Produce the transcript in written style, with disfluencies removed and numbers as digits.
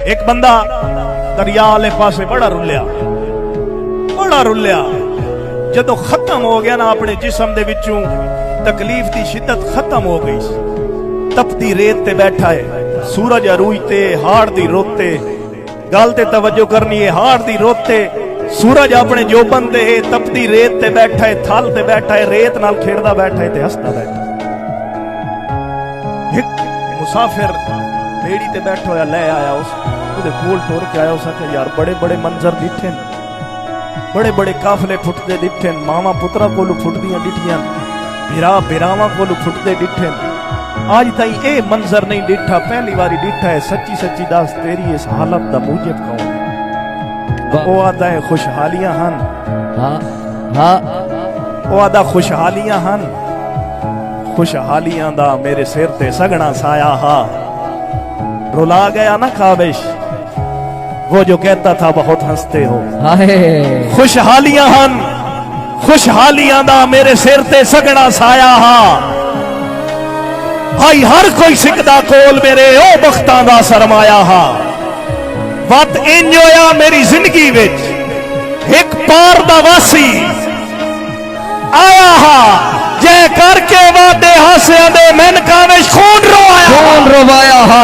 एक बंदा दरिया वाले पासे बड़ा रुलिया जदों खत्म हो गया ना अपने जिस्म दे विचों तकलीफ की शिद्दत खत्म हो गई। तपती रेत ते बैठा है, सूरज अरूई ते हाड़ दी रोते, गल ते तवज्जो करनी है, हाड़ दी रोते सूरज अपने जोबन दे तपती रेत ते बैठा है, थल ते बैठा है, रेत नाल खेड़दा बैठा है ते हसदा बैठा है। एक मुसाफिर बेड़ी ते बैठा होया ले आया, उसदे कोल टुर के आया, उसने यार बड़े बड़े मंजर दिखे, बड़े बड़े काफले फुटते दिखे, मावा पुत्रा कोलू फुटदियां दिठियां, बिरा बिरावा कोलू फुटते दिखे, आज ताई ए मंजर नहीं दिठा, पहली बारी दिठा है। सच्ची सच्ची दस तेरी इस हालत दा मूजब कौन? वो आदा है खुशहालियां हन, वो आदा खुशहालियां हन, खुशहालियां दा मेरे सिर ते सगना साया हा। रुला गया ना काबिश वो जो कहता था बहुत हंसते हो। खुशहालियां हन, खुशहालियां दा मेरे सिर ते सगना साया हा। भाई हर कोई सिकदा कोल मेरे ओ बख्तां दा सरमाया हा। वत इंज होया मेरी जिंदगी विच एक पार दा वासी आया हा, जै करके वादे हासियां दे मैन काविश खून रोवाया हा।